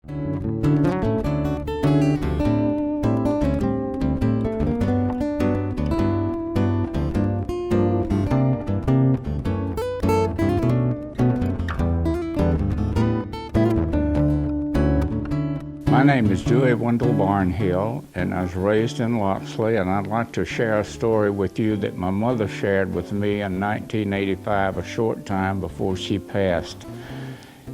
My name is Wendell Barnhill, and I was raised in Loxley, and I'd like to share a story with you that my mother shared with me in 1985, a short time before she passed.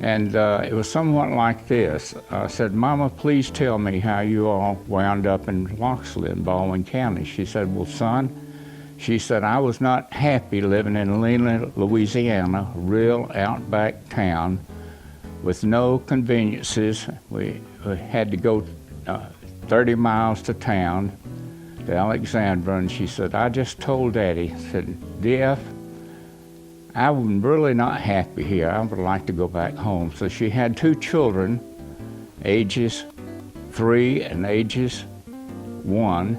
And it was somewhat like this. I said, "Mama, please tell me how you all wound up in Loxley in Baldwin County." She said, "Well, son," she said, "I was not happy living in Lena, Louisiana, a real outback town with no conveniences. We had to go 30 miles to town, to Alexandra," and she said, "I just told Daddy," said, "DF, I'm really not happy here. I would like to go back home." So she had two children, ages 3 and ages 1,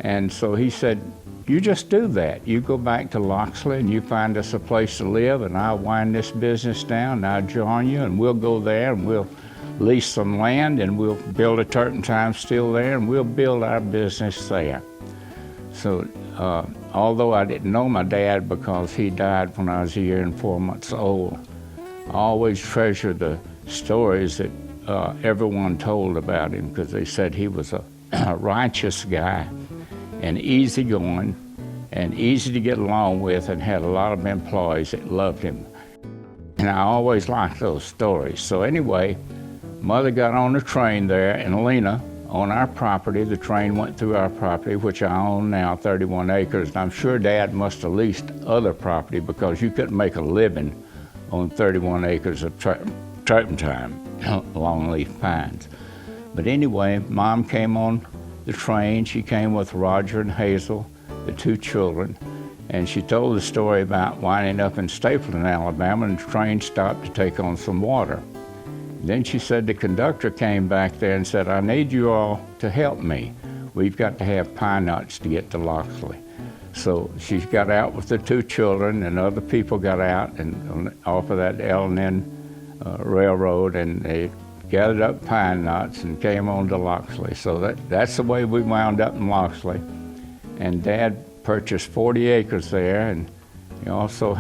and so he said, "You just do that. You go back to Loxley and you find us a place to live, and I'll wind this business down, and I'll join you, and we'll go there and we'll lease some land, and we'll build a turpentine still there, and we'll build our business there." So although I didn't know my dad because he died when I was a year and 4 months old, I always treasure the stories that everyone told about him, because they said he was a righteous guy and easygoing and easy to get along with, and had a lot of employees that loved him. And I always liked those stories. So anyway, Mother got on the train there in Lena on our property. The train went through our property, which I own now, 31 acres. And I'm sure Dad must have leased other property, because you couldn't make a living on 31 acres of turpentine, longleaf pines. But anyway, Mom came on the train. She came with Roger and Hazel, the two children, and she told the story about winding up in Stapleton, Alabama, and the train stopped to take on some water. Then she said the conductor came back there and said, "I need you all to help me. We've got to have pine nuts to get to Loxley." So she got out with the two children, and other people got out and off of that L&N railroad, and they gathered up pine nuts and came on to Loxley. So that's the way we wound up in Loxley. And Dad purchased 40 acres there, and he also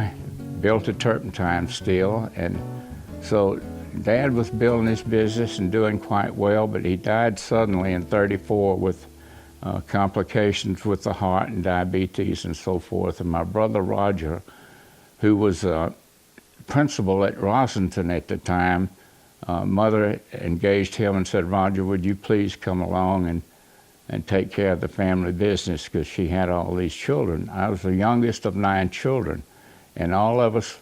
built a turpentine still. And so Dad was building his business and doing quite well, but he died suddenly in '34 with complications with the heart and diabetes and so forth. And my brother Roger, who was principal at Rossington at the time, Mother engaged him and said, "Roger, would you please come along and take care of the family business," because she had all these children. I was the youngest of 9 children, and all of us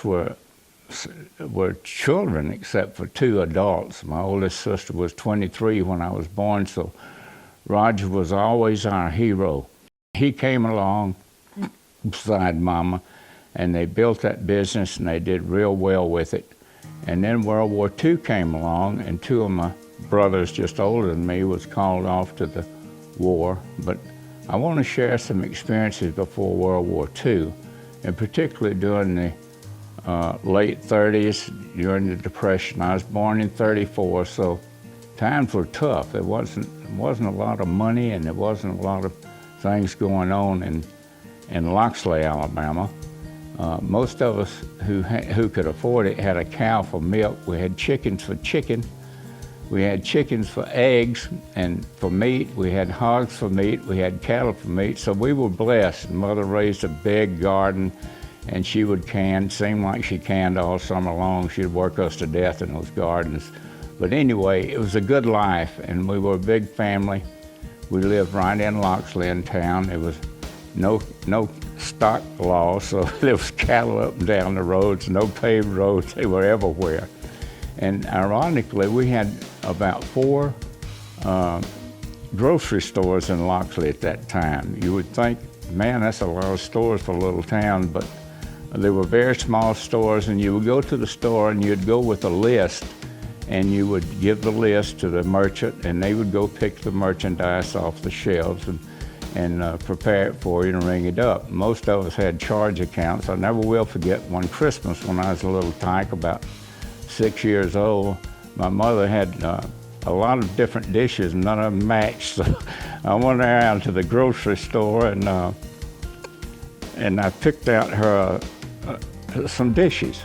were children except for 2 adults. My oldest sister was 23 when I was born, so Roger was always our hero. He came along beside Mama, and they built that business, and they did real well with it. And then World War II came along, and 2 of my brothers, just older than me, was called off to the war. But I want to share some experiences before World War II, and particularly during the late 30s, during the Depression. I was born in '34, so times were tough. There wasn't a lot of money, and there wasn't a lot of things going on in Loxley, Alabama. Most of us who could afford it had a cow for milk. We had chickens for chicken. We had chickens for eggs and for meat. We had hogs for meat. We had cattle for meat. So we were blessed. Mother raised a big garden, and she would can. Seemed like she canned all summer long. She'd work us to death in those gardens. But anyway, it was a good life, and we were a big family. We lived right in Loxley in town. There was no stock law, so there was cattle up and down the roads, no paved roads. They were everywhere. And ironically, we had about 4 grocery stores in Loxley at that time. You would think, man, that's a lot of stores for a little town, but they were very small stores, and you would go to the store and you'd go with a list, and you would give the list to the merchant, and they would go pick the merchandise off the shelves and prepare it for you and ring it up. Most of us had charge accounts. I never will forget one Christmas when I was a little tyke, about 6 years old. my mother had a lot of different dishes, none of them matched. So I went around to the grocery store and I picked out her some dishes.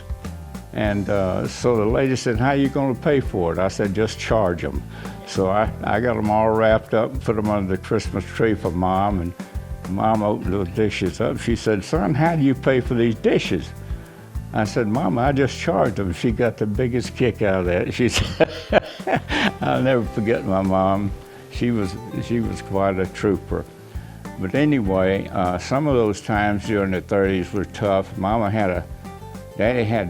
And so the lady said, "How are you going to pay for it?" I said, "Just charge them." So I got them all wrapped up and put them under the Christmas tree for Mom. And Mom opened those dishes up. She said, "Son, how do you pay for these dishes?" I said, "Mama, I just charged them." She got the biggest kick out of that. She said, I'll never forget my mom. She was quite a trooper. But anyway, some of those times during the 30s were tough. Daddy had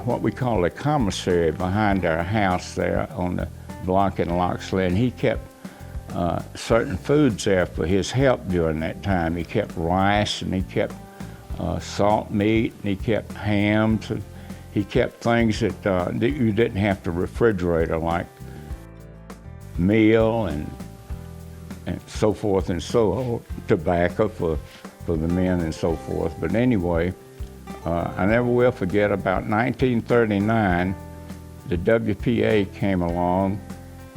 what we call a commissary behind our house there on the block in Loxley, and he kept certain foods there for his help during that time. He kept rice, and he kept salt meat, and he kept hams, and he kept things that you didn't have to refrigerate, like meal and so forth and so on, tobacco for the men and so forth. But anyway, I never will forget, about 1939, the WPA came along,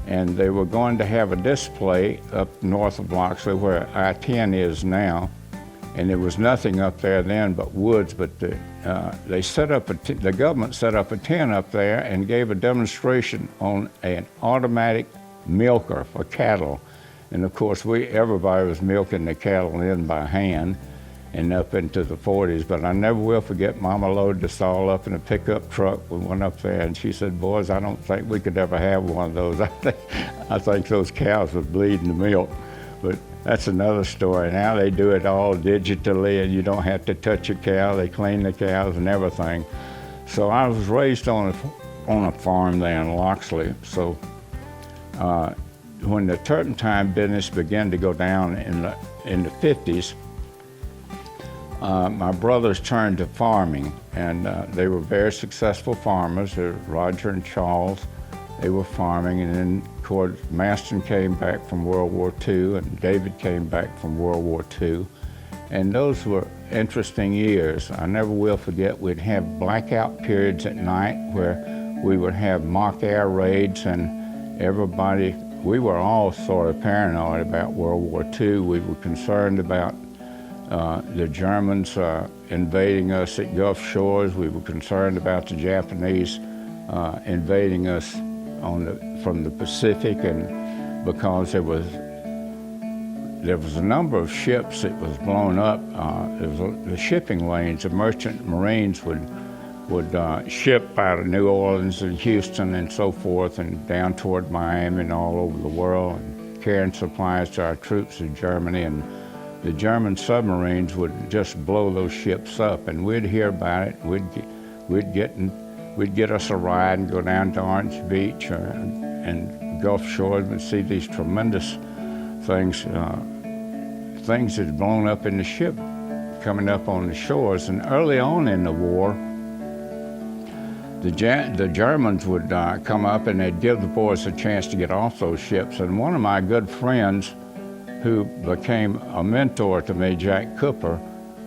and they were going to have a display up north of Loxley where I-10 is now, and there was nothing up there then but woods. But they set up the government set up a tent up there and gave a demonstration on an automatic milker for cattle. And of course, everybody was milking the cattle in by hand and up into the 40s. But I never will forget, Mama loaded us all up in a pickup truck. We went up there and she said, "Boys, I don't think we could ever have one of those. I think those cows would bleed in the milk." But that's another story. Now they do it all digitally, and you don't have to touch a cow. They clean the cows and everything. So I was raised on a farm there in Loxley. So when the turpentine business began to go down in the 50s, my brothers turned to farming, and they were very successful farmers. Roger and Charles, they were farming, and then of course Maston came back from World War II, and David came back from World War II, and those were interesting years. I never will forget, we'd have blackout periods at night where we would have mock air raids, and we were all sort of paranoid about World War II. We were concerned about the Germans invading us at Gulf Shores. We were concerned about the Japanese invading us from the Pacific, and because there was a number of ships that was blown up. The shipping lanes, the merchant marines would ship out of New Orleans and Houston and so forth, and down toward Miami and all over the world, and carrying supplies to our troops in Germany. And the German submarines would just blow those ships up, and we'd hear about it. We'd get us a ride and go down to Orange Beach and Gulf Shores and see these tremendous things that's blown up in the ship coming up on the shores. And early on in the war, the Germans would come up, and they'd give the boys a chance to get off those ships. And one of my good friends, who became a mentor to me, Jack Cooper,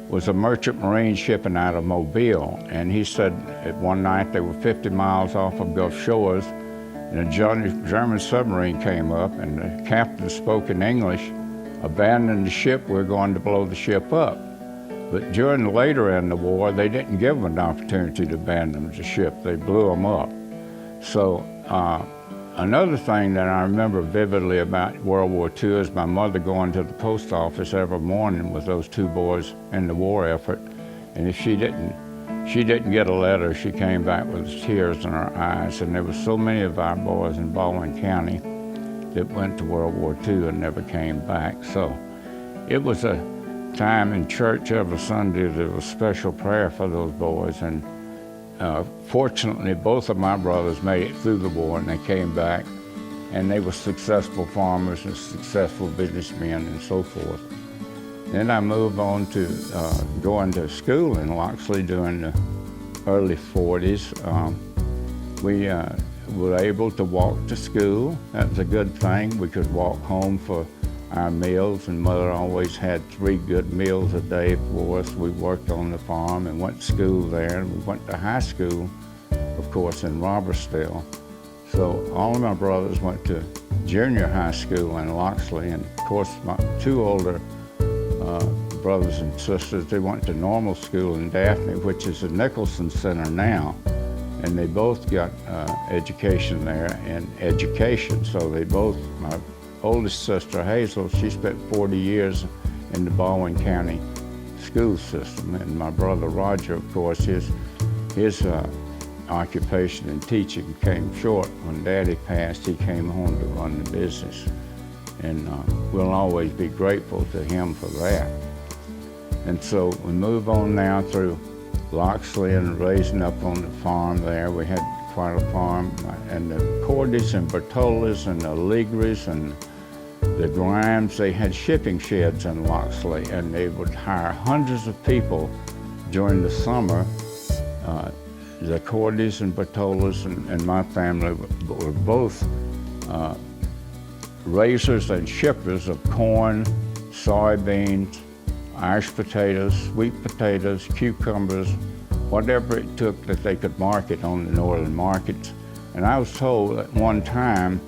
was a merchant marine shipping out of Mobile. And he said at one night they were 50 miles off of Gulf Shores, and a German submarine came up, and the captain spoke in English, "Abandon the ship, we're going to blow the ship up." But during later in the war, they didn't give them an opportunity to abandon the ship. They blew them up. So another thing that I remember vividly about World War II is my mother going to the post office every morning with those two boys in the war effort. And if she didn't get a letter, she came back with tears in her eyes. And there were so many of our boys in Baldwin County that went to World War II and never came back. So it was a time in church every Sunday. There was special prayer for those boys. And fortunately, both of my brothers made it through the war, and they came back, and they were successful farmers and successful businessmen and so forth. Then I moved on to going to school in Loxley during the early 40s. We were able to walk to school. That was a good thing. We could walk home for our meals, and Mother always had 3 good meals a day for us. We worked on the farm and went to school there, and we went to high school of course, in Robertsdale. So all of my brothers went to junior high school in Loxley, and of course my two older brothers and sisters, they went to normal school in Daphne, which is the Nicholson Center now, and they both got education there in education. So they both, my oldest sister Hazel, she spent 40 years in the Baldwin County school system, and my brother Roger, of course, his occupation in teaching came short. When Daddy passed, he came home to run the business, and we'll always be grateful to him for that. And so we move on now through Loxley and raising up on the farm there. We had quite a farm, and the Cordys and Bertolas and the Legris and the Grimes, they had shipping sheds in Loxley, and they would hire hundreds of people during the summer. The Cordys and Bertolas and my family were both raisers and shippers of corn, soybeans, Irish potatoes, sweet potatoes, cucumbers, whatever it took that they could market on the northern markets. And I was told at one time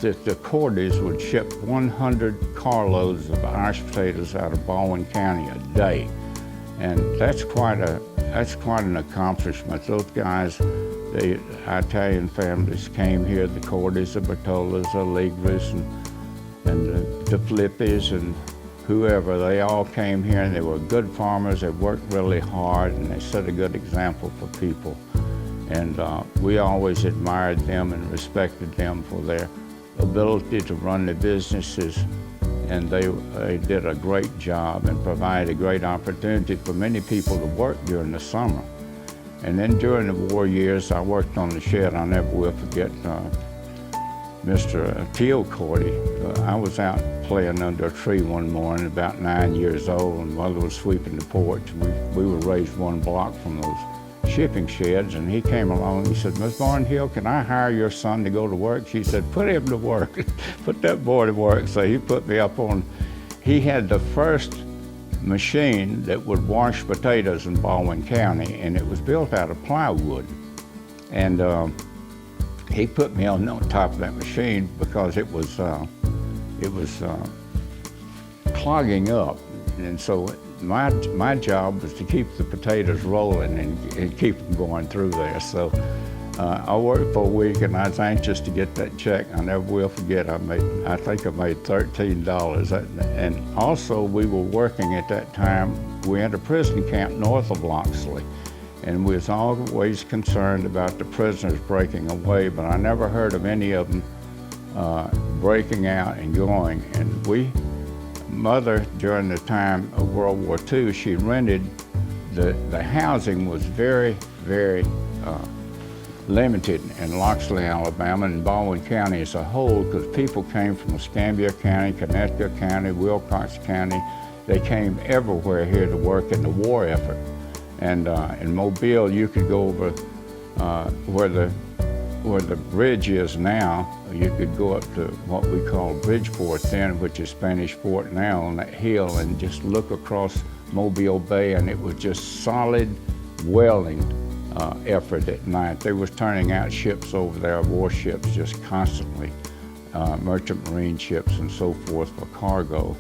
that the Cordys would ship 100 carloads of Irish potatoes out of Baldwin County a day. And that's quite an accomplishment. Those guys, the Italian families came here, the Cordys, the Bertolas, the Legris, and the Flippis, and whoever, they all came here, and they were good farmers. They worked really hard, and they set a good example for people. And we always admired them and respected them for their ability to run the businesses, and they did a great job and provided a great opportunity for many people to work during the summer. And then during the war years, I worked on the shed. I never will forget Mr. Teal Cordy. I was out playing under a tree one morning, about 9 years old, and Mother was sweeping the porch. We were raised one block from those shipping sheds, and he came along and he said, "Miss Barnhill, can I hire your son to go to work?" She said, "Put him to work, put that boy to work." So he put me up on, he had the first machine that would wash potatoes in Baldwin County, and it was built out of plywood. And he put me on top of that machine because it was clogging up, and so my job was to keep the potatoes rolling and keep them going through there. So I worked for a week, and I was anxious to get that check. I never will forget. I think I made $13. And also, we were working at that time. We had a prison camp north of Loxley, and we was always concerned about the prisoners breaking away, but I never heard of any of them breaking out and going. And Mother, during the time of World War II, she rented, the housing was very, very limited in Loxley, Alabama, and Baldwin County as a whole, because people came from Escambia County, Connecticut County, Wilcox County. They came everywhere here to work in the war effort. And in Mobile, you could go over where the bridge is now. You could go up to what we call Bridgeport then, which is Spanish Fort now, on that hill, and just look across Mobile Bay, and it was just solid welding effort at night. They was turning out ships over there, warships, just constantly, merchant marine ships and so forth for cargo.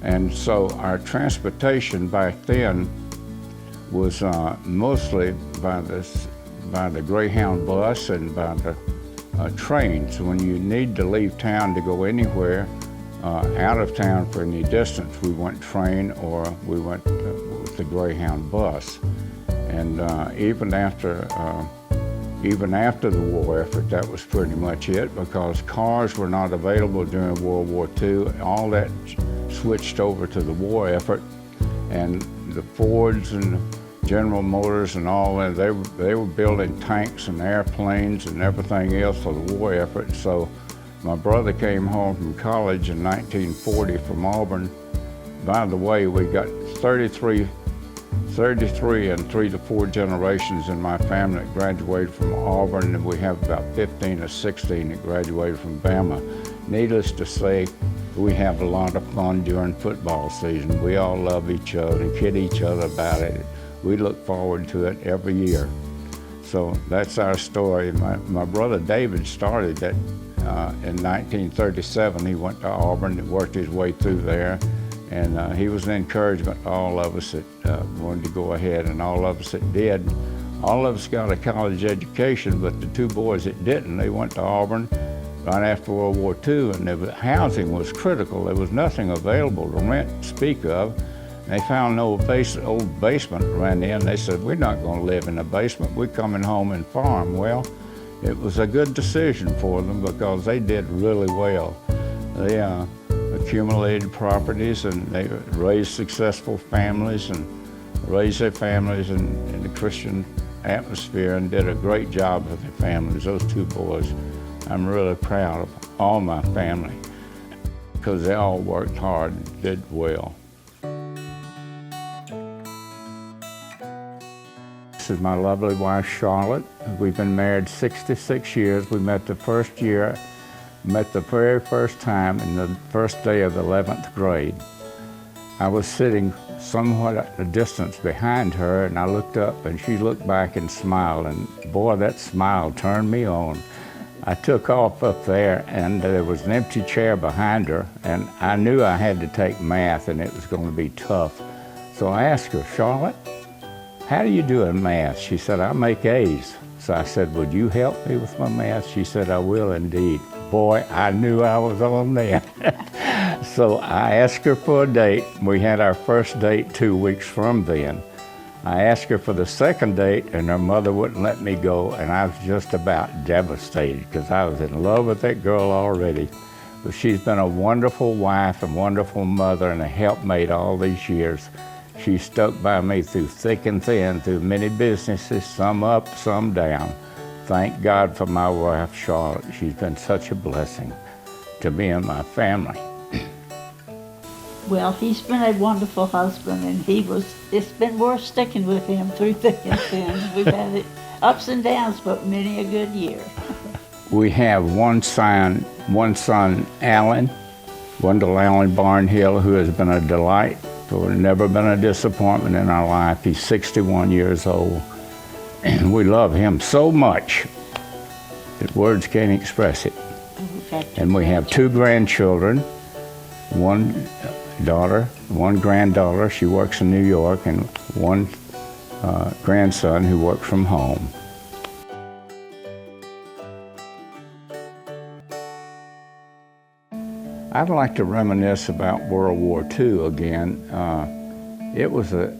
And so our transportation back then was mostly by the Greyhound bus and by the train. So when you need to leave town to go anywhere out of town for any distance, we went train or we went with the Greyhound bus. And even after the war effort, that was pretty much it, because cars were not available during World War II. All that switched over to the war effort, and the Fords and General Motors and all that, they were building tanks and airplanes and everything else for the war effort. So my brother came home from college in 1940 from Auburn. By the way, we got 33 and 3 to 4 generations in my family that graduated from Auburn, and we have about 15 or 16 that graduated from Bama. Needless to say, we have a lot of fun during football season. We all love each other and kid each other about it. We look forward to it every year. So that's our story. My brother David started that in 1937. He went to Auburn and worked his way through there. And he was an encouragement to all of us that wanted to go ahead, and all of us that did. All of us got a college education, but the two boys that didn't, they went to Auburn right after World War II, and housing was critical. There was nothing available to rent to speak of. And they found an old basement to rent in. They said, we're not going to live in a basement. We're coming home and farm. Well, it was a good decision for them because they did really well. They accumulated properties, and they raised successful families and raised their families in the Christian atmosphere and did a great job with their families. Those two boys, I'm really proud of all my family because they all worked hard and did well. This is my lovely wife, Charlotte. We've been married 66 years. We met the very first time in the first day of the 11th grade. I was sitting somewhat at a distance behind her, and I looked up and she looked back and smiled, and boy, that smile turned me on. I took off up there, and there was an empty chair behind her, and I knew I had to take math and it was going to be tough. So I asked her, Charlotte, how do you do in math? She said, I make A's. So I said, would you help me with my math? She said, I will indeed. Boy, I knew I was on there. So I asked her for a date. We had our first date 2 weeks from then. I asked her for the second date, and her mother wouldn't let me go, and I was just about devastated because I was in love with that girl already. But she's been a wonderful wife and wonderful mother and a helpmate all these years. She stuck by me through thick and thin, through many businesses, some up, some down. Thank God for my wife, Charlotte. She's been such a blessing to me and my family. Well, he's been a wonderful husband, and it's been worth sticking with him through thick and thin. We've had it ups and downs, but many a good year. We have one son, Alan, Wendell Allen Barnhill, who has been a delight. So never been a disappointment in our life. He's 61 years old. And we love him so much that words can't express it. And we have 2 grandchildren, one daughter, one granddaughter, she works in New York, and one grandson who works from home. I'd like to reminisce about World War II again. It was a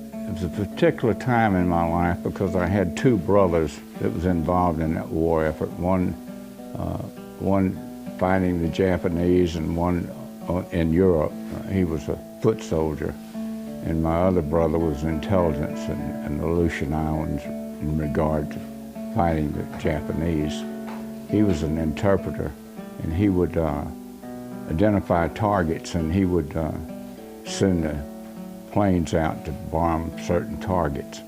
particular time in my life because I had 2 brothers that was involved in that war effort. One fighting the Japanese and one in Europe. He was a foot soldier. And my other brother was intelligence in the Aleutian Islands in regard to fighting the Japanese. He was an interpreter, and he would identify targets, and he would send the planes out to bomb certain targets.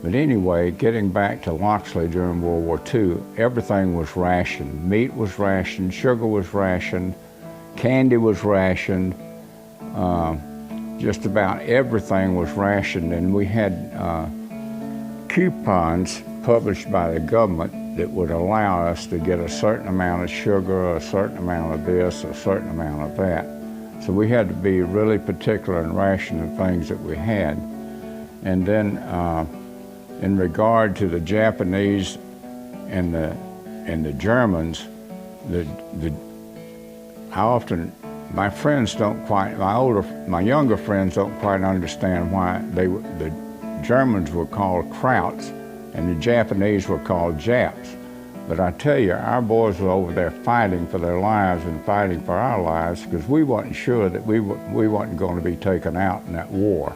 But anyway, getting back to Loxley during World War II, everything was rationed. Meat was rationed, sugar was rationed, candy was rationed, just about everything was rationed, and we had coupons published by the government that would allow us to get a certain amount of sugar, or a certain amount of this, a certain amount of that. So we had to be really particular and ration the things that we had. And then in regard to the Japanese and the Germans, my friends don't quite, my younger friends don't quite understand why the Germans were called Krauts and the Japanese were called Japs. But I tell you, our boys were over there fighting for their lives and fighting for our lives because we wasn't sure that we wasn't going to be taken out in that war.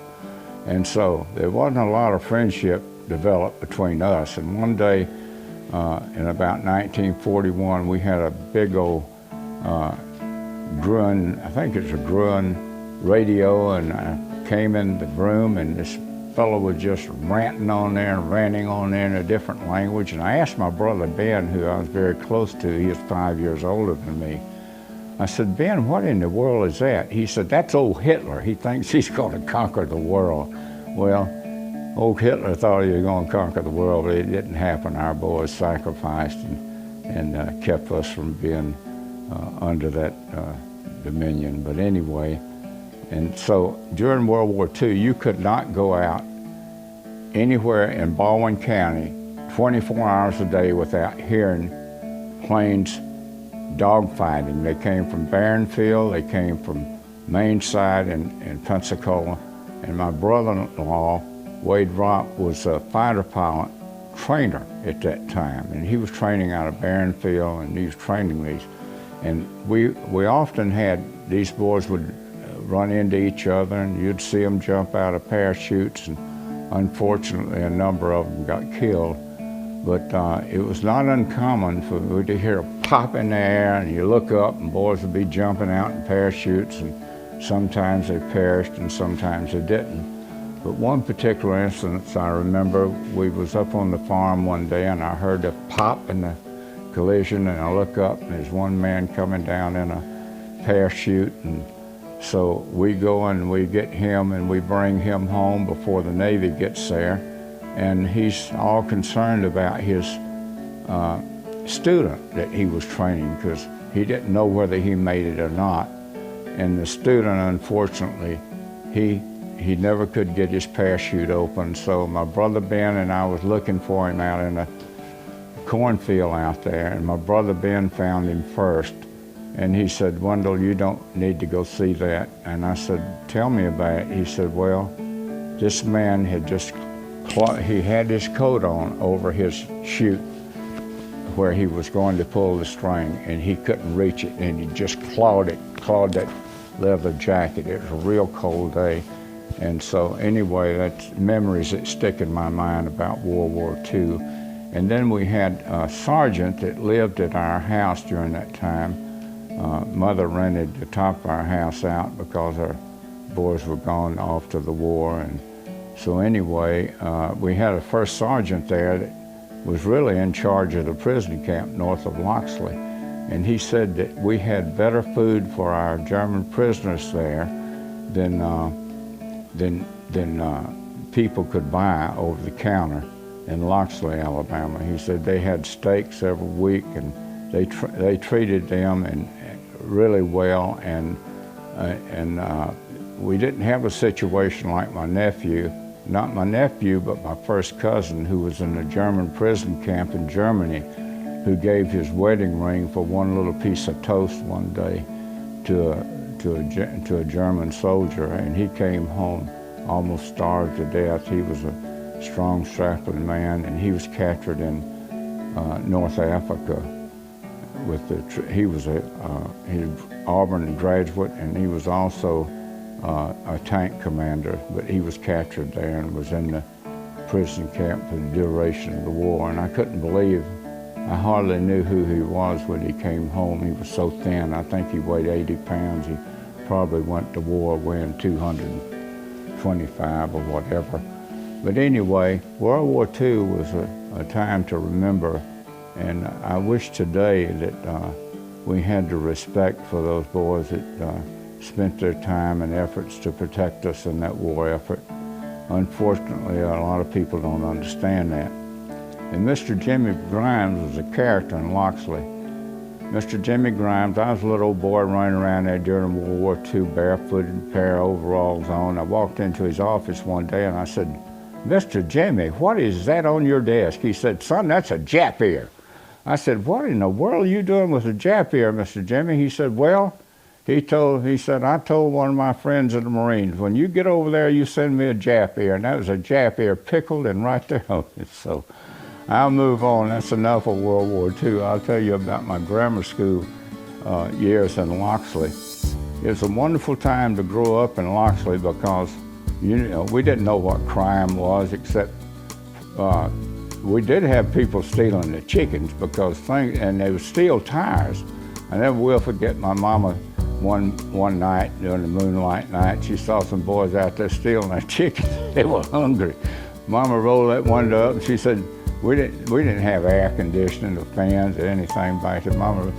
And so there wasn't a lot of friendship developed between us. And one day in about 1941, we had a big old Gruen, I think it's a Gruen radio, and I came in the room and this fellow was just ranting on there and ranting on there in a different language. And I asked my brother Ben, who I was very close to, he was 5 years older than me. I said, Ben, what in the world is that? He said, that's old Hitler. He thinks he's going to conquer the world. Well, Old Hitler thought he was going to conquer the world, but it didn't happen. Our boys sacrificed and kept us from being under that dominion. But anyway, and so during World War II, you could not go out anywhere in Baldwin County 24 hours a day without hearing planes dogfighting. They came from Barnhill, they came from Mainside and Pensacola, and my brother-in-law, Wade Ropp, was a fighter pilot trainer at that time, and he was training out of Barnhill, and he was training these. And we often had, these boys would run into each other, and you'd see them jump out of parachutes, and unfortunately a number of them got killed. But it was not uncommon for me to hear a pop in the air, and you look up and boys would be jumping out in parachutes, and sometimes they perished and sometimes they didn't. But one particular instance I remember, we was up on the farm one day and I heard a pop in the collision, and I look up and there's one man coming down in a parachute, and so we go and we get him and we bring him home before the Navy gets there, and he's all concerned about his student that he was training, because he didn't know whether he made it or not. And the student, unfortunately, he never could get his parachute open. So my brother Ben and I was looking for him out in a cornfield out there, and my brother Ben found him first. And he said, "Wendell, you don't need to go see that." And I said, "Tell me about it." He said, "Well, this man had he had his coat on over his chute where he was going to pull the string, and he couldn't reach it, and he just clawed that leather jacket. It was a real cold day. And so anyway, that's memories that stick in my mind about World War II. And then we had a sergeant that lived at our house during that time. Mother rented the top of our house out because our boys were gone off to the war. And so anyway, we had a first sergeant there that was really in charge of the prison camp north of Loxley. And he said that we had better food for our German prisoners there than people could buy over the counter in Loxley, Alabama. He said they had steaks every week, and they treated them and really well, and we didn't have a situation like my nephew, not my nephew, but my first cousin, who was in a German prison camp in Germany, who gave his wedding ring for one little piece of toast one day to a German soldier, and he came home almost starved to death. He was a strong, strapping man, and he was captured in North Africa. He was an Auburn graduate, and he was also a tank commander, but he was captured there and was in the prison camp for the duration of the war. And I couldn't believe, I hardly knew who he was when he came home. He was so thin. I think he weighed 80 pounds. He probably went to war weighing 225 or whatever. But anyway, World War II was a time to remember, and I wish today that we had the respect for those boys that spent their time and efforts to protect us in that war effort. Unfortunately, a lot of people don't understand that. And Mr. Jimmy Grimes was a character in Loxley. Mr. Jimmy Grimes, I was a little old boy running around there during World War II, barefooted, pair of overalls on. I walked into his office one day and I said, "Mr. Jimmy, what is that on your desk?" He said, "Son, that's a Jap ear." I said, "What in the world are you doing with a Jap ear, Mr. Jimmy?" He said, "Well," he said, "I told one of my friends in the Marines, when you get over there, you send me a Jap ear." And that was a Jap ear pickled and right there on it. So I'll move on. That's enough of World War II. I'll tell you about my grammar school years in Loxley. It was a wonderful time to grow up in Loxley because, you know, we didn't know what crime was, except we did have people stealing the chickens and they would steal tires. I never will forget my mama one night during the moonlight night. She saw some boys out there stealing their chickens. They were hungry. Mama rolled that window up and she said, we didn't have air conditioning or fans or anything back there. Mama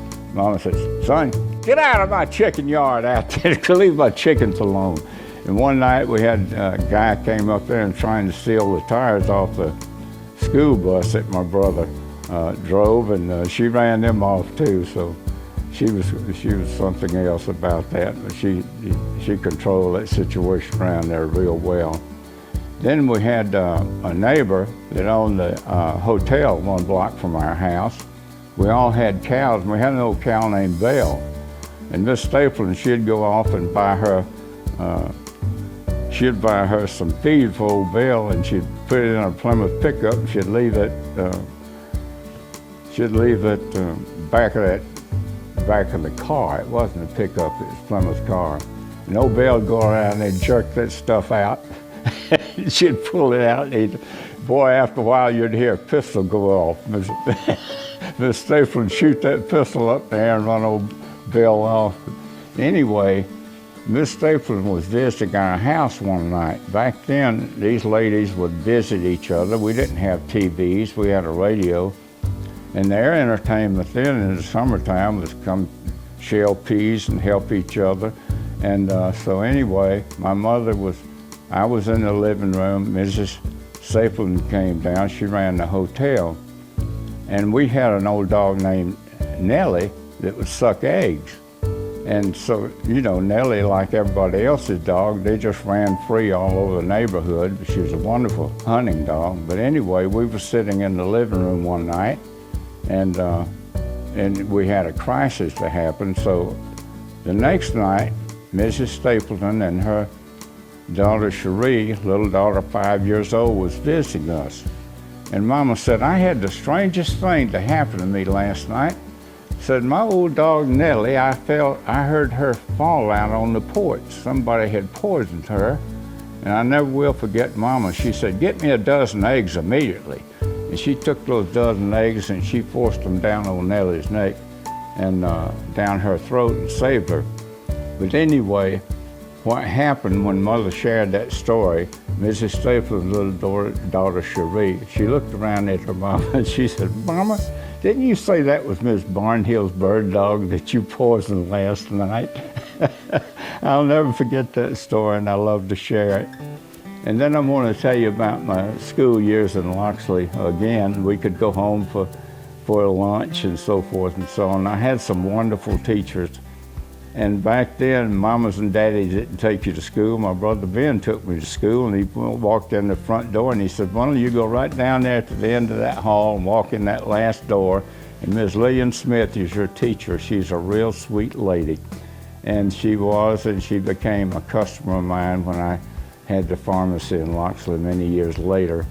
said, "Son, get out of my chicken yard out there. Leave my chickens alone." And one night we had a guy came up there and trying to steal the tires off the school bus that my brother drove, and she ran them off too. So she was something else about that, but she controlled that situation around there real well. Then we had a neighbor that owned a hotel 1 block from our house. We all had cows, and we had an old cow named Belle. And Miss Stapleton, she'd go off and buy her some feed for old Belle, and she'd put it in a Plymouth pickup, and she'd leave it back of the car. It wasn't a pickup, it was Plymouth car. And old Belle would go around and they'd jerk that stuff out. She'd pull it out, and boy, after a while you'd hear a pistol go off. Miss Stapleton would shoot that pistol up there and run old Belle off. Anyway, Miss Stapleton was visiting our house one night. Back then, these ladies would visit each other. We didn't have TVs, we had a radio. And their entertainment then in the summertime was come shell peas and help each other. And so anyway, I was in the living room. Mrs. Stapleton came down, she ran the hotel. And we had an old dog named Nellie that would suck eggs. And so, you know, Nellie, like everybody else's dog, they just ran free all over the neighborhood. She was a wonderful hunting dog. But anyway, we were sitting in the living room one night, and we had a crisis that happened. So the next night, Mrs. Stapleton and her daughter Cherie, little daughter 5 years old, was visiting us. And Mama said, I had the strangest thing to happen to me last night. Said, my old dog Nellie, I heard her fall out on the porch. Somebody had poisoned her. And I never will forget Mama. She said, get me a dozen eggs immediately. And she took those dozen eggs and she forced them down on Nellie's neck and down her throat and saved her. But anyway, what happened when Mother shared that story, Mrs. Stapleton's little daughter Cherie, she looked around at her mama and she said, Mama, didn't you say that was Miss Barnhill's bird dog that you poisoned last night? I'll never forget that story, and I love to share it. And then I'm going to tell you about my school years in Loxley. Again, we could go home for lunch and so forth and so on. I had some wonderful teachers. And back then, mamas and daddies didn't take you to school. My brother Ben took me to school, and he walked in the front door, and he said, Wendell, you go right down there to the end of that hall and walk in that last door, and Miss Lillian Smith is your teacher. She's a real sweet lady. And she was, and she became a customer of mine when I had the pharmacy in Loxley many years later.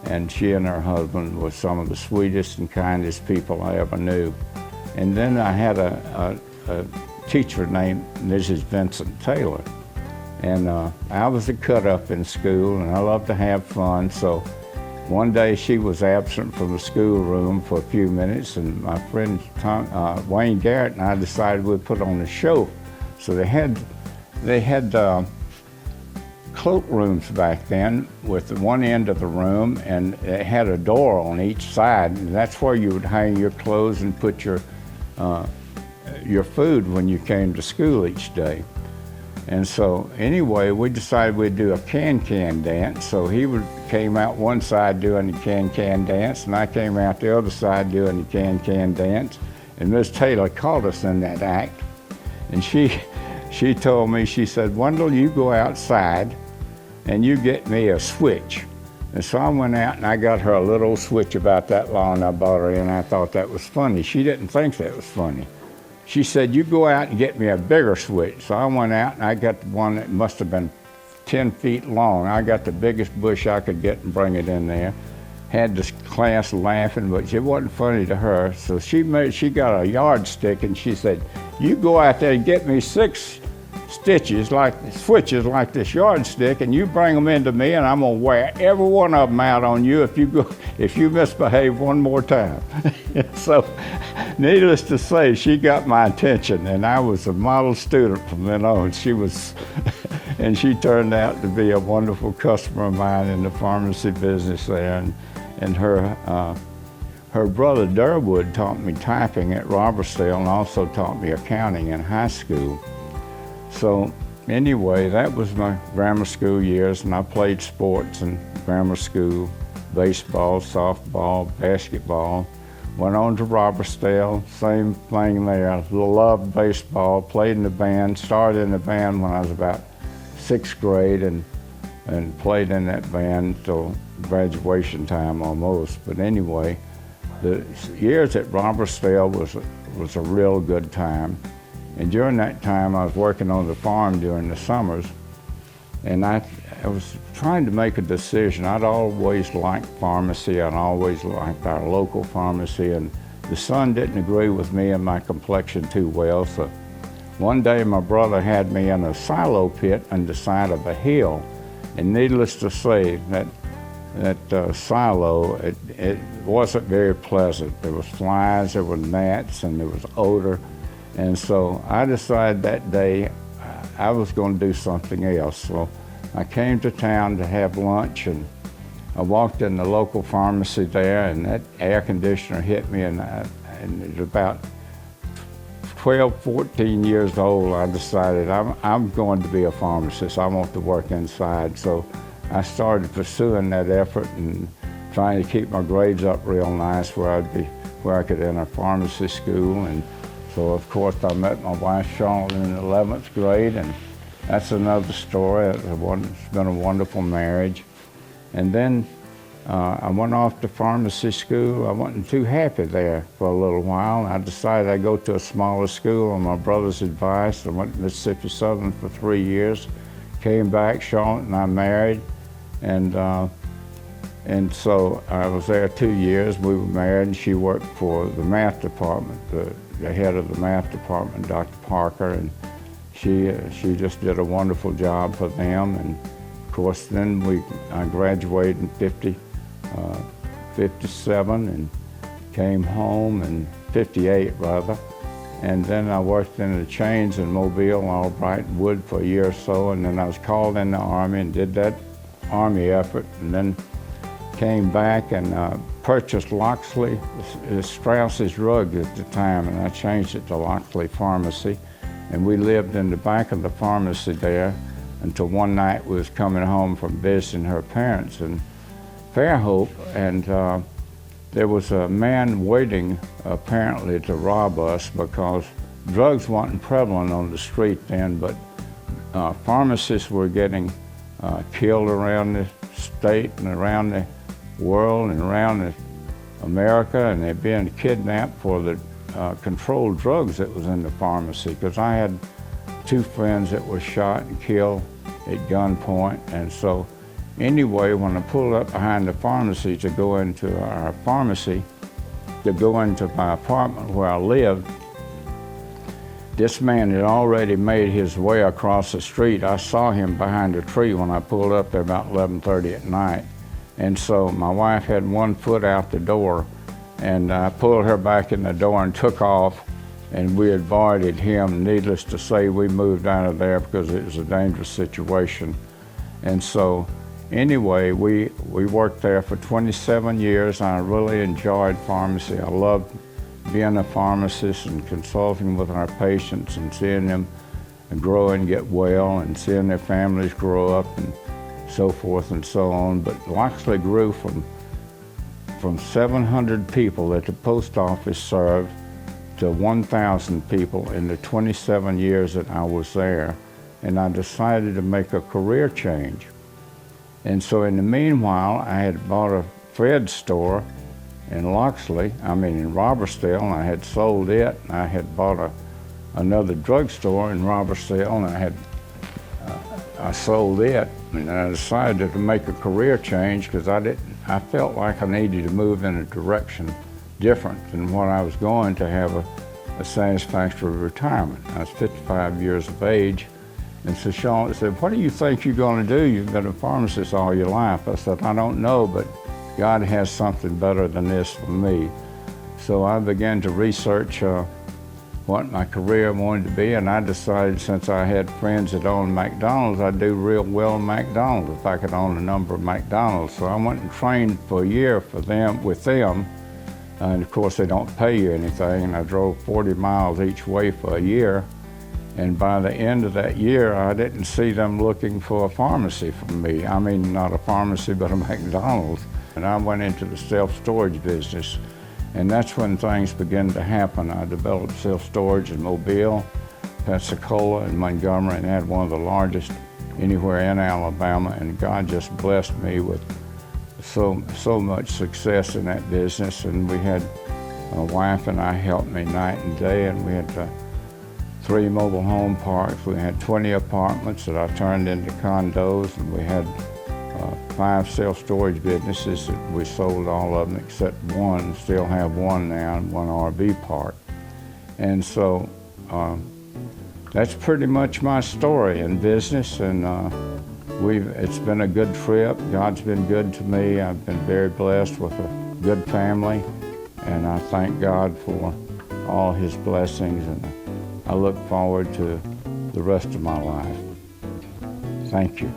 And she and her husband were some of the sweetest and kindest people I ever knew. And then I had a teacher named Mrs. Vincent Taylor. And I was a cut-up in school, and I loved to have fun. So one day she was absent from the schoolroom for a few minutes, and my friend Wayne Garrett and I decided we'd put on a show. So they had cloakrooms back then with one end of the room, and it had a door on each side, and that's where you would hang your clothes and put your food when you came to school each day. And so anyway, we decided we'd do a can-can dance. So he came out one side doing the can-can dance, and I came out the other side doing the can-can dance. And Miss Taylor caught us in that act. And she told me, she said, Wendell, you go outside and you get me a switch. And so I went out and I got her a little switch about that long. I bought her in. I thought that was funny. She didn't think that was funny. She said, you go out and get me a bigger switch. So I went out and I got the one that must have been 10 feet long. I got the biggest bush I could get and bring it in there. Had this class laughing, but it wasn't funny to her. So she got a yardstick and she said, you go out there and get me 6 switches like this yardstick, and you bring them into me, and I'm gonna wear every one of them out on you if you misbehave one more time. So, needless to say, she got my attention, and I was a model student from then on. And she turned out to be a wonderful customer of mine in the pharmacy business there, and her brother Durwood taught me typing at Robertsdale and also taught me accounting in high school. So anyway, that was my grammar school years, and I played sports in grammar school, baseball, softball, basketball. Went on to Robertsdale, same thing there. Loved baseball, played in the band, started in the band when I was about 6th grade and played in that band till graduation time almost. But anyway, the years at Robertsdale was a real good time. And during that time, I was working on the farm during the summers, and I was trying to make a decision. I'd always liked pharmacy. I'd always liked our local pharmacy, and the sun didn't agree with me and my complexion too well. So one day my brother had me in a silo pit on the side of a hill, and needless to say, that silo, it wasn't very pleasant. There was flies, there were gnats, and there was odor. And so I decided that day I was going to do something else. So I came to town to have lunch, and I walked in the local pharmacy there, and that air conditioner hit me, and at about 12, 14 years old, I decided I'm going to be a pharmacist. I want to work inside. So I started pursuing that effort and trying to keep my grades up real nice where I could enter pharmacy school. And so, of course, I met my wife, Charlotte, in the 11th grade, and that's another story. It's been a wonderful marriage. And then I went off to pharmacy school. I wasn't too happy there for a little while. I decided I'd go to a smaller school on my brother's advice. I went to Mississippi Southern for 3 years, came back, Charlotte and I married, and so I was there 2 years. We were married, and she worked for the math department, the head of the math department, Dr. Parker, and she just did a wonderful job for them. And of course, then I graduated in 57 and came home in 58 rather. And then I worked in the chains in Mobile, Albright, and Wood for a year or so, and then I was called in the Army and did that Army effort, and then came back and purchased Loxley, Strauss's Drug at the time, and I changed it to Loxley Pharmacy. And we lived in the back of the pharmacy there until one night we was coming home from visiting her parents in Fairhope, and there was a man waiting apparently to rob us because drugs weren't prevalent on the street then, but pharmacists were getting killed around the state and around the world and around America, and they're being kidnapped for the controlled drugs that was in the pharmacy, because I had 2 friends that were shot and killed at gunpoint. And so anyway, when I pulled up behind the pharmacy to go into our pharmacy, to go into my apartment where I lived, this man had already made his way across the street. I saw him behind a tree when I pulled up there about 11:30 at night. And so my wife had 1 foot out the door, and I pulled her back in the door and took off, and we avoided him. Needless to say, we moved out of there because it was a dangerous situation. And so anyway, we worked there for 27 years. I really enjoyed pharmacy. I loved being a pharmacist and consulting with our patients and seeing them grow and get well and seeing their families grow up and so forth and so on. But Loxley grew from 700 people that the post office served to 1,000 people in the 27 years that I was there. And I decided to make a career change. And so in the meanwhile, I had bought a Fred's store in Robertsdale, and I had sold it. I had bought another drugstore in Robertsdale, and I sold it. And I decided to make a career change because I felt like I needed to move in a direction different than what I was going to have a satisfactory retirement. I was 55 years of age. And so Charlotte said, "What do you think you're going to do? You've been a pharmacist all your life." I said, "I don't know, but God has something better than this for me." So I began to research what my career wanted to be, and I decided, since I had friends that owned McDonald's, I'd do real well in McDonald's if I could own a number of McDonald's. So I went and trained for a year with them, and of course they don't pay you anything, and I drove 40 miles each way for a year. And by the end of that year, I didn't see them looking for a pharmacy for me. I mean, not a pharmacy, but a McDonald's. And I went into the self-storage business. And that's when things began to happen. I developed self-storage in Mobile, Pensacola, and Montgomery, and had one of the largest anywhere in Alabama. And God just blessed me with so much success in that business. And we had, my wife and I helped me night and day, and we had 3 mobile home parks. We had 20 apartments that I turned into condos, and we had 5 self-storage businesses that we sold all of them except one, still have one now, and one RV park. And so that's pretty much my story in business, and it's been a good trip. God's been good to me. I've been very blessed with a good family, and I thank God for all his blessings, and I look forward to the rest of my life. Thank you.